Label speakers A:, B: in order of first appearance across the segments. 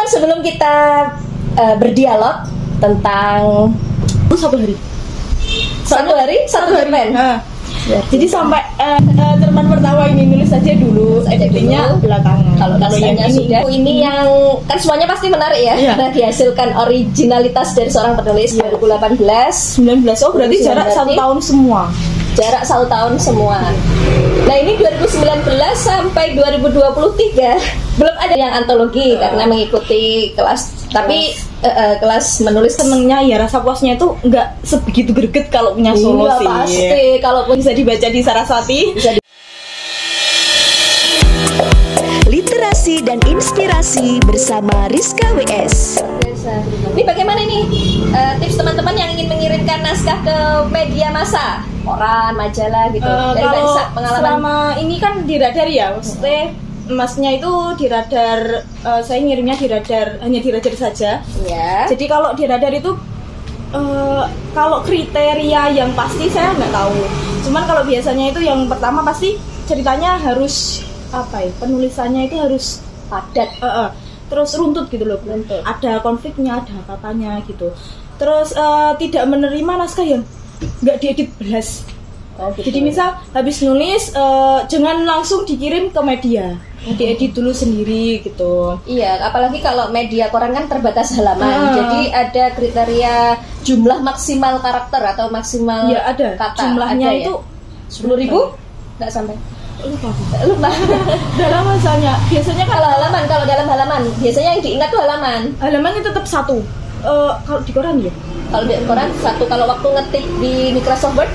A: teman-teman, sebelum kita berdialog tentang satu hari cerpen.
B: Jadi sampai cerpen pertama ini nulis aja dulu, editingnya belakangan.
A: Kalau yang sudah ini yang kan semuanya pasti menarik ya, karena dihasilkan originalitas dari seorang penulis. 2018,
B: 19. Oh berarti jarak 1 tahun semua.
A: Jarak 1 tahun semua. Nah ini 2019 sampai 2023 belum ada yang antologi karena mengikuti kelas. Tapi kelas menulis
B: Senengnya ya rasa puasnya itu nggak sebegitu greget kalau punya solo sih.
A: Pasti kalaupun
B: bisa dibaca di Saraswati.
C: Literasi dan inspirasi bersama Rizka WS.
A: Ini bagaimana nih tips teman-teman yang ingin mengirimkan naskah ke media massa, koran, majalah gitu. Dari Mbak
B: Kalau
A: Isa, pengalaman
B: selama ini kan di radar ya, maksudnya masnya itu di radar, saya ngirimnya di radar, hanya di radar saja.
A: ya.
B: Jadi kalau di radar itu kalau kriteria yang pasti saya nggak tahu. Cuman kalau biasanya itu yang pertama pasti ceritanya harus penulisannya itu harus
A: Padat.
B: Terus runtut gitu loh.
A: Runtut.
B: Ada konfliknya, ada katanya gitu. Terus tidak menerima naskah yang nggak diedit belas.
A: Gitu.
B: Jadi misal habis nulis jangan langsung dikirim ke media, diedit dulu sendiri gitu.
A: Iya, apalagi kalau media koran kan terbatas halaman. Jadi ada kriteria jumlah maksimal karakter atau maksimal
B: Ya ada.
A: kata.
B: Jumlahnya
A: ada,
B: itu
A: ya? 10.000? Nggak sampai.
B: lupa. Dalam masanya biasanya kan
A: Kalau dalam halaman, biasanya yang diingat tuh halaman.
B: halamannya tetap satu. Kalau di koran ya.
A: Kalau di koran satu, kalau waktu ngetik di Microsoft Word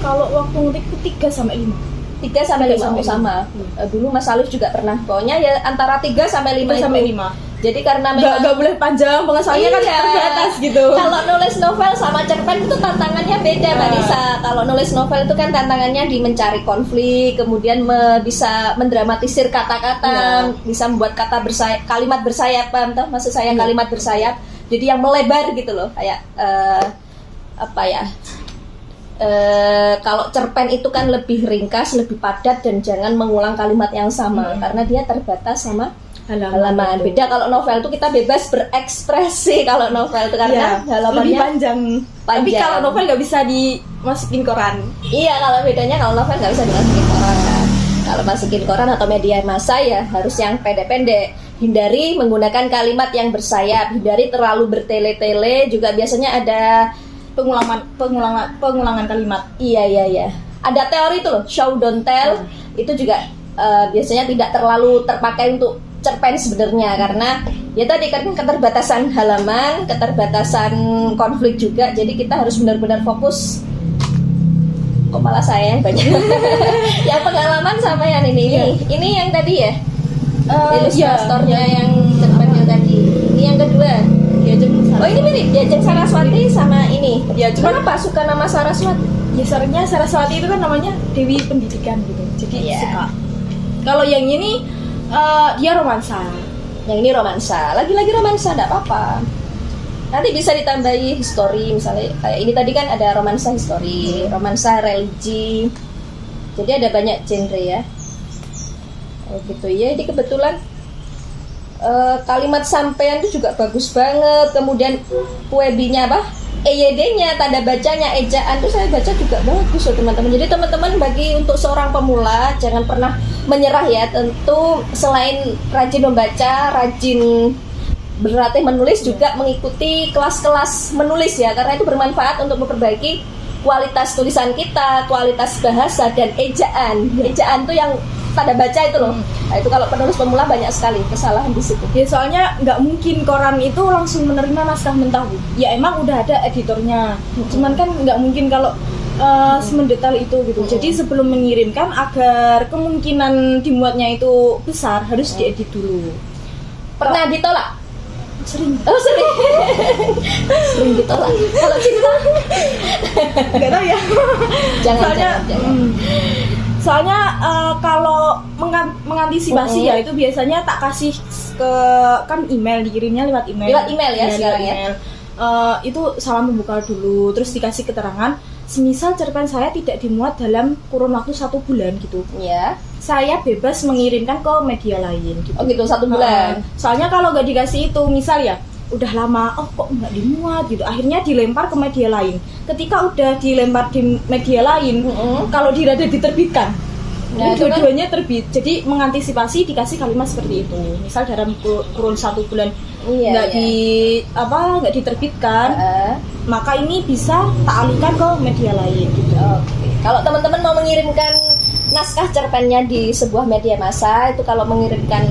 B: Kalau waktu ngetik itu 3 sampai 5.
A: 3 sampai 5 sama. Dulu Mas Alif juga pernah. Pokoknya ya antara 3 sampai 5
B: sampai
A: itu.
B: 5.
A: Jadi karena memang
B: Nggak boleh panjang, pengesahannya kan terbatas gitu.
A: Kalau nulis novel sama cerpen itu tantangannya beda, Mbak Nisa. Kalau nulis novel itu kan tantangannya di mencari konflik, kemudian bisa mendramatisir kata-kata, bisa membuat kalimat bersayap, paham toh maksud saya kalimat bersayap. Jadi yang melebar gitu loh, kayak kalau cerpen itu kan lebih ringkas, lebih padat dan jangan mengulang kalimat yang sama karena dia terbatas sama halaman. Beda kalau novel itu kita bebas berekspresi kalau novel itu karena halamannya
B: lebih panjang. Tapi kalau novel nggak bisa dimasukin koran.
A: Iya, kalau bedanya kalau novel nggak bisa dimasukin koran. Kalau masukin koran atau media massa ya harus yang pendek-pendek. Hindari menggunakan kalimat yang bersayap, hindari terlalu bertele-tele. Juga biasanya ada
B: pengulangan kalimat.
A: Iya. Ada teori itu loh, show don't tell. Itu juga biasanya tidak terlalu terpakai untuk cerpen sebenarnya karena ya tadi kan keterbatasan halaman, keterbatasan konflik juga. Jadi kita harus benar-benar fokus. Kok malah saya yang banyak. Yang pengalaman sama yang ini. Ini yang tadi ya. Ilustratornya yang cerpen yang tadi. Ini yang kedua. Oh ini mirip Diajeng Saraswati sama ini.
B: Ya, cuma
A: kenapa suka nama Saraswati?
B: Ya sebenarnya Saraswati itu kan namanya Dewi Pendidikan gitu. Jadi suka. Kalau yang ini dia romansa.
A: Yang ini romansa. Lagi-lagi romansa enggak apa-apa. Nanti bisa ditambahi history misalnya kayak ini tadi kan ada romansa history, romansa religi. Jadi ada banyak genre ya. Oh gitu ya. Jadi kebetulan kalimat sampean itu juga bagus banget. Kemudian puebinya EYD-nya, tanda bacanya, ejaan itu saya baca juga bagus loh teman-teman. Jadi teman-teman bagi untuk seorang pemula jangan pernah menyerah ya. Tentu selain rajin membaca, rajin berlatih menulis juga mengikuti kelas-kelas menulis ya. Karena itu bermanfaat untuk memperbaiki kualitas tulisan kita, kualitas bahasa dan ejaan. Ejaan tuh yang tanda baca itu loh. Nah, itu kalau penulis pemula banyak sekali kesalahan di situ.
B: Ya soalnya nggak mungkin koran itu langsung menerima naskah mentah. Ya emang udah ada editornya. Cuman kan nggak mungkin kalau semendetail itu gitu. Jadi sebelum mengirimkan agar kemungkinan dimuatnya itu besar harus diedit dulu.
A: Pernah ditolak?
B: Sering.
A: Oh sering. Sering ditolak. Kalau cinta
B: Nggak tahu ya.
A: jangan.
B: Soalnya kalau mengantisipasi ya itu biasanya tak kasih ke kan email, dikirimnya lewat email.
A: Lewat email ya sekarang ya.
B: Itu salam pembuka dulu, terus dikasih keterangan semisal cerpen saya tidak dimuat dalam kurun waktu 1 bulan gitu,
A: Iya.
B: saya bebas mengirimkan ke media lain gitu.
A: Oh gitu, 1 bulan.
B: Soalnya kalau nggak dikasih itu, misal ya udah lama, oh kok nggak dimuat gitu, akhirnya dilempar ke media lain. Ketika udah dilempar di media lain, kalau di Radar diterbitkan,
A: Nah,
B: ini
A: itu kan-
B: dua-duanya terbit. Jadi mengantisipasi dikasih kalimat seperti itu. Misal dalam kurun 1 bulan
A: Iya,
B: nggak diterbitkan,
A: Heeh.
B: maka ini bisa tak alihkan ke media lain gitu.
A: Oke. Kalau teman-teman mau mengirimkan naskah cerpennya di sebuah media massa, itu kalau mengirimkan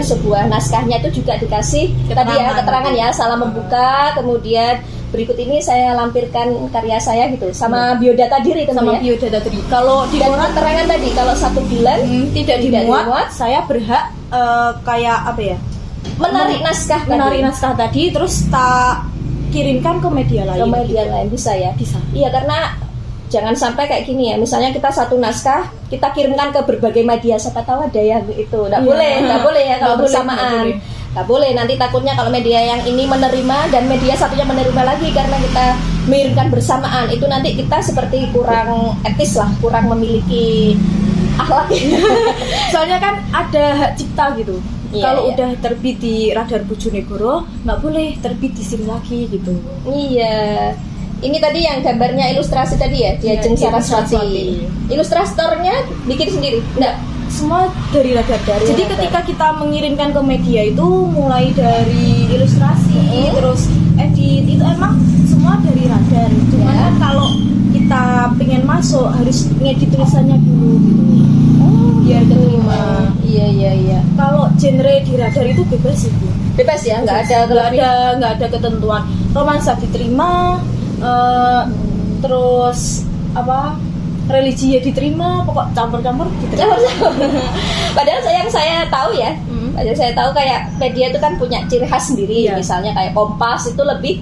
A: sebuah naskahnya itu juga dikasih tadi ya keterangan ya, salam membuka, kemudian berikut ini saya lampirkan karya saya gitu, sama biodata diri tentu
B: Sama
A: ya.
B: biodata tadi. Kalau di
A: Dan
B: koran
A: keterangan tadi kalau 1 bulan
B: tidak dimuat, saya berhak kayak apa ya?
A: menarik naskah
B: Menarik
A: tadi.
B: naskah tadi terus tak kirimkan ke media lain.
A: Ke media
B: gitu.
A: lain bisa ya.
B: Bisa.
A: Iya, karena jangan sampai kayak gini ya, misalnya kita satu naskah kita kirimkan ke berbagai media, siapa tahu ada yang itu nggak
B: Iya.
A: boleh ya kalau
B: Nggak boleh,
A: bersamaan, nggak boleh. Nanti takutnya kalau media yang ini menerima dan media satunya menerima lagi karena kita mengirimkan bersamaan, itu nanti kita seperti kurang etis lah, kurang memiliki akhlak.
B: Soalnya kan ada hak cipta gitu.
A: Iya,
B: Kalau
A: iya.
B: udah terbit di Radar Bojonegoro, nggak boleh terbit di sini lagi gitu.
A: Iya. Ini tadi yang gambarnya ilustrasi tadi ya,
B: Iya,
A: Diajeng
B: Diajeng
A: Saraswati.
B: Saraswati.
A: Ilustratornya bikin sendiri? Enggak.
B: Semua dari Radar.
A: Dari
B: Jadi
A: Radar.
B: ketika kita mengirimkan ke media itu mulai dari ilustrasi, terus edit, itu emang semua dari Radar. Cuman
A: Ya.
B: kan kalau kita pengen masuk harus ngedit tulisannya dulu gitu. Biar keterima.
A: Iya.
B: Kalau genre di Radar itu bebas sih Bu.
A: Bebas ya, nggak ada
B: nggak ada ketentuan. Romansa diterima, terus apa religi ya diterima, pokok campur-campur diterima.
A: Padahal saya tahu ya. Padahal saya tahu kayak media itu kan punya ciri khas sendiri.
B: Iya.
A: Misalnya kayak Kompas itu lebih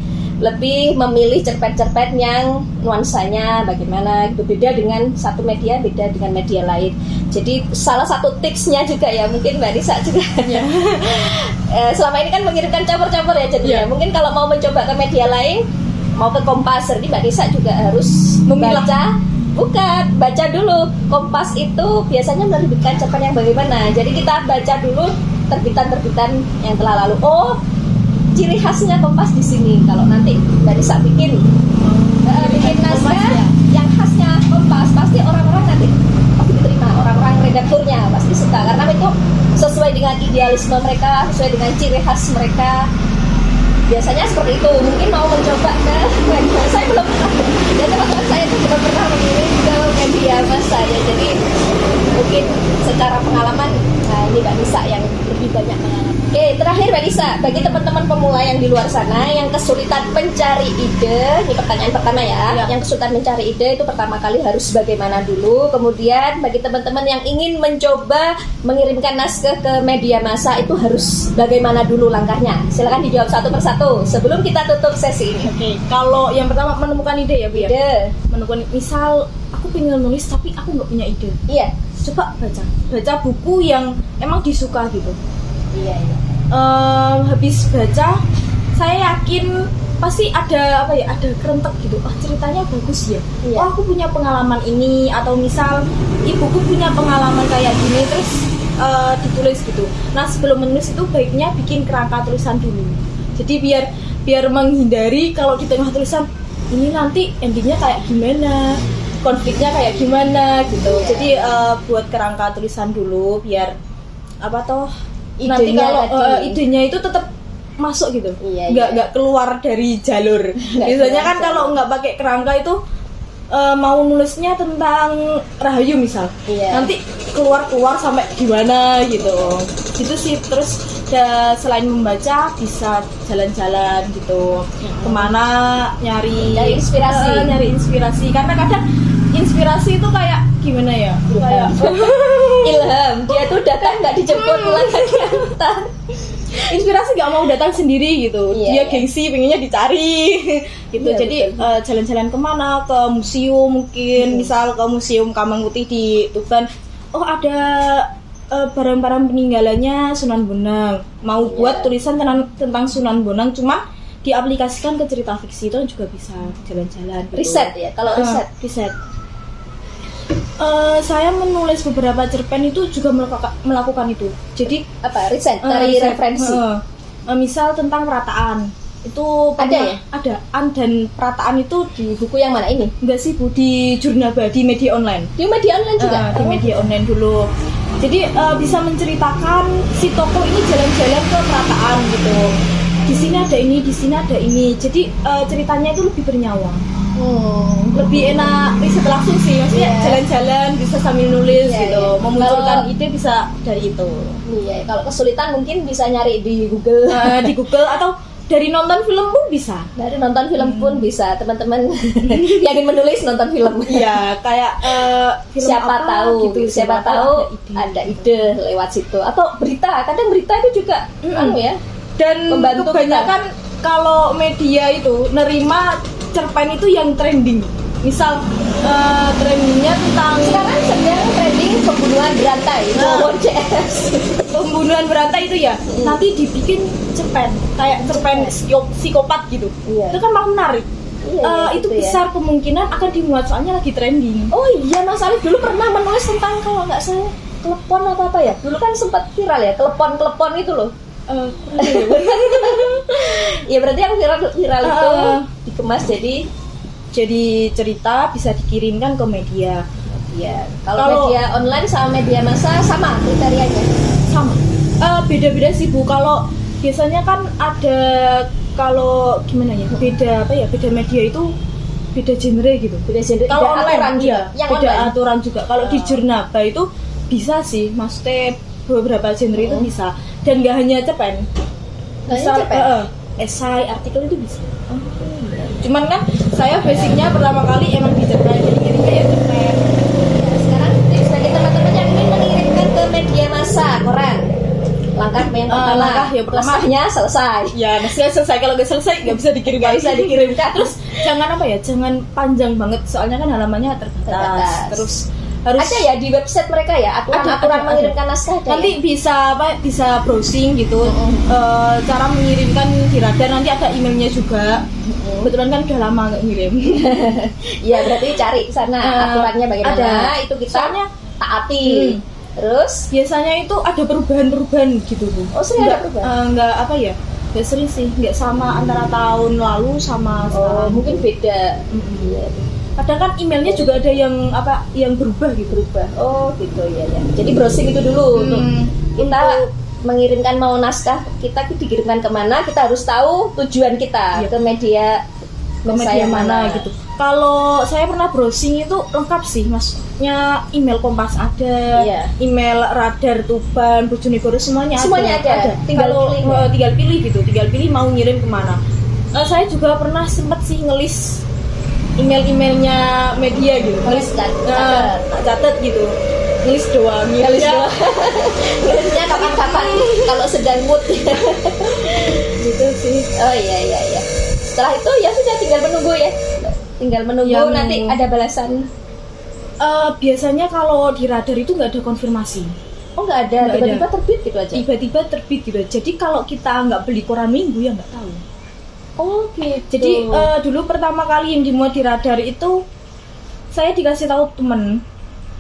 A: memilih cerpen-cerpen yang nuansanya bagaimana gitu, beda dengan satu media, beda dengan media lain. Jadi salah satu tipsnya juga ya, mungkin Mbak Nisa juga selama ini kan mengirimkan campur-campur ya jadinya.
B: Iya.
A: Mungkin kalau mau mencoba ke media lain, mau ke Kompas, jadi Mbak Nisa juga harus
B: Memilah.
A: baca dulu. Kompas itu biasanya menerbitkan cerpen yang bagaimana. Jadi kita baca dulu terbitan-terbitan yang telah lalu. Oh, ciri khasnya Kompas di sini. Kalau nanti Mbak Nisa bikin naskah
B: ya.
A: yang khasnya Kompas, pasti orang-orang nanti pasti diterima. Orang-orang redakturnya pasti suka karena itu sesuai dengan idealisme mereka, sesuai dengan ciri khas mereka. Biasanya seperti itu. Mungkin mau mencoba ke media, saya belum pernah. Ya teman-teman saya itu belum pernah mengirim ke media massa ya. Jadi mungkin secara pengalaman, nah ini Mbak Nisa yang lebih banyak pengalaman. Oke, terakhir Mbak Nisa, bagi teman-teman pemula yang di luar sana yang kesulitan mencari ide, ini pertanyaan pertama ya.
B: Ya.
A: Yang kesulitan mencari ide itu pertama kali harus bagaimana dulu. Kemudian bagi teman-teman yang ingin mencoba mengirimkan naskah ke media massa itu harus bagaimana dulu langkahnya. Silakan dijawab satu persatu sebelum kita tutup sesi ini.
B: Oke, kalau yang pertama menemukan ide ya Bu ya.
A: Ide,
B: Menemukan, misal aku pengen nulis tapi aku nggak punya ide.
A: iya,
B: Coba baca buku yang emang disuka gitu.
A: iya.
B: Habis baca, saya yakin pasti ada ada kerentek gitu. Oh, ceritanya bagus ya.
A: Iya.
B: Oh, aku punya pengalaman ini, atau misal ibuku punya pengalaman kayak gini, terus ditulis gitu. Nah, sebelum menulis itu baiknya bikin kerangka tulisan dulu. Jadi biar menghindari kalau di tengah tulisan ini nanti endingnya kayak gimana, konfliknya kayak gimana gitu.
A: Iya.
B: Jadi buat kerangka tulisan dulu biar apa toh nanti
A: Idenya
B: kalau
A: tadi.
B: idenya itu tetap masuk gitu,
A: Iya,
B: nggak keluar dari jalur. Biasanya kan
A: keluar
B: kalau nggak pakai kerangka itu mau nulisnya tentang Rahayu misal,
A: Iya.
B: nanti keluar sampai gimana gitu. Gitu sih. Terus selain membaca bisa jalan-jalan gitu, kemana nyari
A: Nyari inspirasi.
B: karena kadang inspirasi itu kayak gimana ya, kayak
A: Ilham, dia tuh datang nggak dijemput, pulang nggak diantar.
B: inspirasi nggak mau datang sendiri gitu.
A: Iya,
B: Dia
A: iya.
B: gengsi pengennya dicari gitu.
A: Iya,
B: Jadi jalan-jalan kemana, ke museum mungkin, misal ke museum Kamangputih di Tuban, oh ada barang-barang peninggalannya Sunan Bonang, mau buat tulisan tentang Sunan Bonang, cuma diaplikasikan ke cerita fiksi itu juga bisa jalan-jalan gitu.
A: Riset ya, kalau riset.
B: Riset. Saya menulis beberapa cerpen itu juga melakukan itu. Jadi
A: Apa riset dari
B: riset.
A: referensi?
B: Misal tentang perataan itu
A: Ada ya?
B: Ada. Dan perataan itu
A: Di buku yang mana ini?
B: enggak sih Bu, di Jurnaba, di media online.
A: Di media online juga.
B: Di media online dulu. Jadi bisa menceritakan si tokoh ini jalan-jalan ke perataan gitu. Di sini ada ini, di sini ada ini. Jadi ceritanya itu lebih bernyawa. Lebih enak riset langsung sih, maksudnya
A: Iya.
B: jalan-jalan bisa sambil nulis
A: Iya,
B: gitu.
A: iya.
B: Memunculkan
A: Kalau-
B: ide bisa dari itu.
A: Iya, kalau kesulitan mungkin bisa nyari di Google.
B: Di Google atau dari nonton film pun bisa.
A: Dari nonton film pun bisa, teman-teman yang ingin menulis nonton film.
B: Iya, kayak film
A: Siapa
B: apa
A: tahu
B: gitu,
A: siapa tahu ada ide lewat situ, atau berita. Kadang berita itu juga anu ya.
B: Dan
A: Membantu
B: kebanyakan kalau media itu nerima cerpen itu yang trending. Misal trendingnya tentang
A: Sekarang sedang trending pembunuhan berantai, Wawon CS.
B: pembunuhan berantai itu ya, nanti dibikin cerpen kayak cerpen psikopat gitu.
A: Iya.
B: Itu kan malah menarik.
A: Iya,
B: Itu
A: gitu ya.
B: besar kemungkinan akan dimuat soalnya lagi trending.
A: Oh iya, Mas Alif dulu pernah menulis tentang, kalau nggak salah, kelepon atau apa ya? Dulu kan sempat viral ya, kelepon itu loh. Ya berarti yang viral itu dikemas
B: jadi cerita bisa dikirimkan ke media.
A: ya. Kalau media online sama media massa sama kriterianya.
B: Sama. Beda-beda sih Bu. Kalau biasanya kan ada, kalau gimana ya, beda media itu beda genre gitu.
A: Beda genre,
B: Kalau
A: beda
B: online
A: aturan juga.
B: iya,
A: Yang
B: beda
A: online.
B: aturan juga. Kalau di Jurnaba itu bisa sih, maksudnya beberapa genre itu bisa. Dan nggak hanya cerpen.
A: Nggak hanya cerpen?
B: Esai, artikel itu bisa. Cuman kan saya basicnya pertama kali emang di cerpen, jadi kirimnya ya cerpen.
A: Ya, sekarang tips bagi teman-teman yang ingin mengirimkan ke media massa, koran. Langkah yang pertama,
B: langkah yang pertama.
A: resahnya selesai.
B: Ya, maksudnya selesai. Kalau nggak selesai nggak bisa dikirim.
A: Nggak bisa dikirimkan.
B: Terus jangan apa ya, jangan panjang banget, soalnya kan halamannya terbatas.
A: Terbatas.
B: Terus harus
A: Ada ya di website mereka ya aturan-aturan
B: Ada.
A: mengirimkan naskah ada.
B: nanti bisa browsing gitu. Cara mengirimkan di Radar nanti ada emailnya juga. Kebetulan kan udah lama nggak ngirim.
A: Ya berarti cari sana aturannya bagaimana,
B: ada.
A: itu kita
B: Soalnya,
A: taati. Terus
B: biasanya itu ada perubahan gitu Bu.
A: Oh, sering ada
B: Nggak,
A: perubahan?
B: nggak apa ya, nggak sering sih, nggak sama antara tahun lalu sama sekarang.
A: mungkin beda. Iya.
B: Kadang kan emailnya juga ada yang berubah gitu.
A: Berubah. Oh gitu ya ya. Jadi browsing itu dulu untuk kita mengirimkan mau naskah kita dikirimkan kemana, kita harus tahu tujuan kita
B: Iya.
A: ke media
B: Media mana gitu. Kalau saya pernah browsing itu lengkap sih, maksudnya email Kompas ada,
A: Iya.
B: email Radar Tuban, Bojonegoro semuanya
A: Ada. Tinggal
B: Kalau
A: pilih, ya?
B: tinggal pilih gitu, tinggal pilih mau ngirim kemana. Saya juga pernah sempet sih ngelis emailnya media gitu,
A: Ngelis kan?
B: catat gitu, ngelis doang,
A: Ngelis
B: ngirimnya
A: doang. Ngirimnya kapan-kapan kalau sedang mood.
B: gitu sih.
A: Oh iya. Setelah itu ya sudah tinggal menunggu ya. Tinggal menunggu
B: Yang-
A: nanti ada balasan.
B: Biasanya kalau di Radar itu nggak ada konfirmasi.
A: Oh nggak ada,
B: Nggak
A: tiba-tiba
B: ada.
A: terbit gitu aja.
B: Tiba-tiba terbit gitu. Jadi kalau kita nggak beli koran minggu ya nggak tahu.
A: Oh gitu.
B: Jadi dulu pertama kali yang dimuat di Radar itu saya dikasih tahu temen.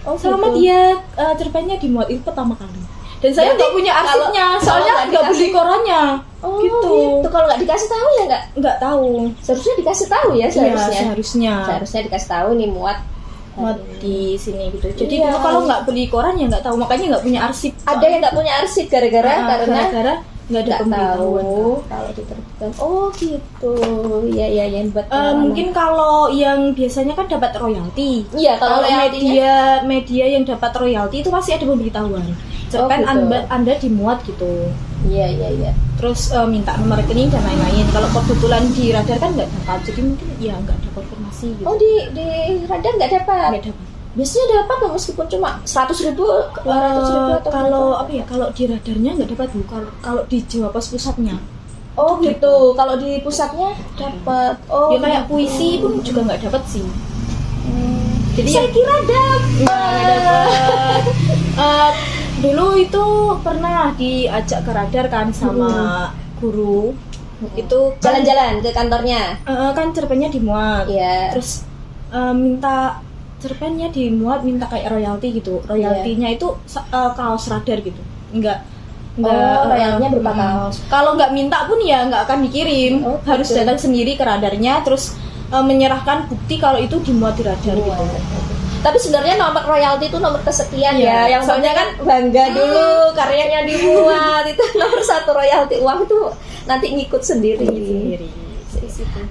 A: oh,
B: Selamat
A: gitu.
B: ya, cerpennya dimuat itu pertama kali. Dan saya
A: Berarti
B: nggak punya arsipnya,
A: kalau
B: soalnya
A: nggak
B: nggak beli
A: dikasih-
B: korannya.
A: Oh
B: gitu.
A: gitu. Kalau nggak dikasih tahu ya
B: Nggak tahu.
A: seharusnya dikasih tahu ya
B: Iya,
A: seharusnya.
B: seharusnya.
A: Seharusnya dikasih tahu nih muat.
B: Muat di sini gitu. Jadi
A: Iya.
B: dulu kalau nggak beli koran ya nggak tahu, makanya nggak punya arsip.
A: Ada yang nggak punya arsip gara-gara karena
B: gara-gara nggak ada
A: nggak
B: pemberitahuan.
A: tahu kalau diterbitkan. Oh gitu. Iya yang buat
B: Mungkin kalau yang biasanya kan dapat royalti.
A: Iya kalau royaltinya.
B: media yang dapat royalti itu pasti ada pemberitahuan. Cerpen
A: gitu.
B: anda dimuat gitu.
A: Iya.
B: Terus minta nomor rekening dan lain-lain. Kalau kebetulan di Radar kan nggak dapat, jadi mungkin ya nggak ada konfirmasi gitu.
A: Oh di Radar nggak dapat.
B: Nggak dapat.
A: Biasanya dapat nggak meskipun cuma 100.000, 200.000 atau
B: Kalau
A: berapa?
B: apa ya? Kalau di Radarnya nggak dapat Bu. Kalau di Jawa Pos pusatnya,
A: Oh gitu. Kalau di pusatnya dapat. Oh
B: ya kayak
A: gitu.
B: puisi pun juga nggak dapat sih. Jadi
A: Saya kira dapat.
B: nggak dapat. Dulu itu pernah diajak ke Radar kan sama guru. Itu kan,
A: Jalan-jalan ke kantornya.
B: kan cerpennya dimuat.
A: Iya.
B: Terus minta cerpennya dimuat, minta kayak royalti gitu. Royaltinya itu kaos radar gitu. Enggak
A: royaltinya berupa kaos.
B: Kalau nggak minta pun ya nggak akan dikirim.
A: Oh,
B: Harus
A: gitu.
B: datang sendiri ke radarnya, terus menyerahkan bukti kalau itu dimuat di radar gitu.
A: Tapi sebenarnya nomor royalti itu nomor kesekian
B: Iya,
A: ya. Yang soalnya kan bangga dulu karyanya dibuat itu nomor 1 royalti. Uang itu nanti ngikut sendiri.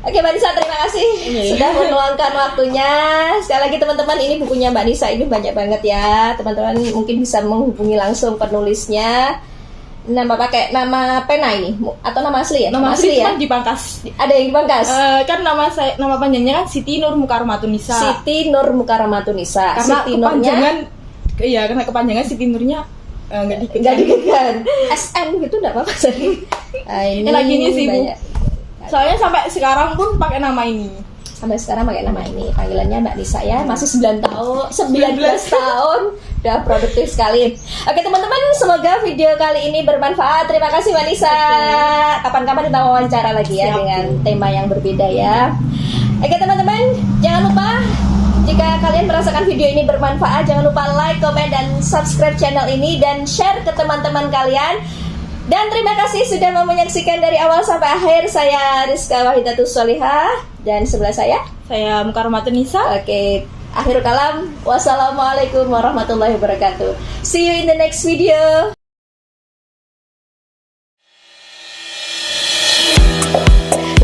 A: Oke Mbak Nisa, terima kasih sudah meluangkan waktunya. Sekali lagi teman-teman, ini bukunya Mbak Nisa ini banyak banget ya. Teman-teman mungkin bisa menghubungi langsung penulisnya. Pakai nama pena ini atau nama asli ya?
B: Nama asli
A: ya.
B: cuma dipangkas.
A: Ada yang dipangkas.
B: Kan nama panjangnya kan Siti Nur Mukarramatun-Nisa.
A: Siti Nur Mukarramatun-Nisa.
B: Karena
A: Siti Nurnya
B: karena kepanjangan Siti Nurnya nggak
A: nggak diketkan. SN gitu nggak apa-apa sih. Ini
B: lagi ini sih, Bu.
A: banyak.
B: Soalnya sampai sekarang pun pakai nama ini.
A: Sampai sekarang pakai nama ini. Panggilannya Mbak Nisa ya. Masih 19 tahun. Udah produktif sekali. Oke teman-teman, semoga video kali ini bermanfaat. Terima kasih Mbak Nisa. Kapan-kapan kita wawancara lagi ya.
B: Siap.
A: Dengan tema yang berbeda ya. Oke teman-teman, jangan lupa jika kalian merasakan video ini bermanfaat, jangan lupa like, komen, dan subscribe channel ini dan share ke teman-teman kalian. Dan terima kasih sudah mau menyaksikan dari awal sampai akhir. Saya Rizka Wahidatus Sholihah dan sebelah saya
B: Saya Mukarramatun-Nisa.
A: Oke, akhirul kalam. Wassalamualaikum warahmatullahi wabarakatuh. See you in the next video.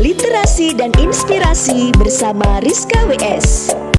C: Literasi dan inspirasi bersama Rizka WS.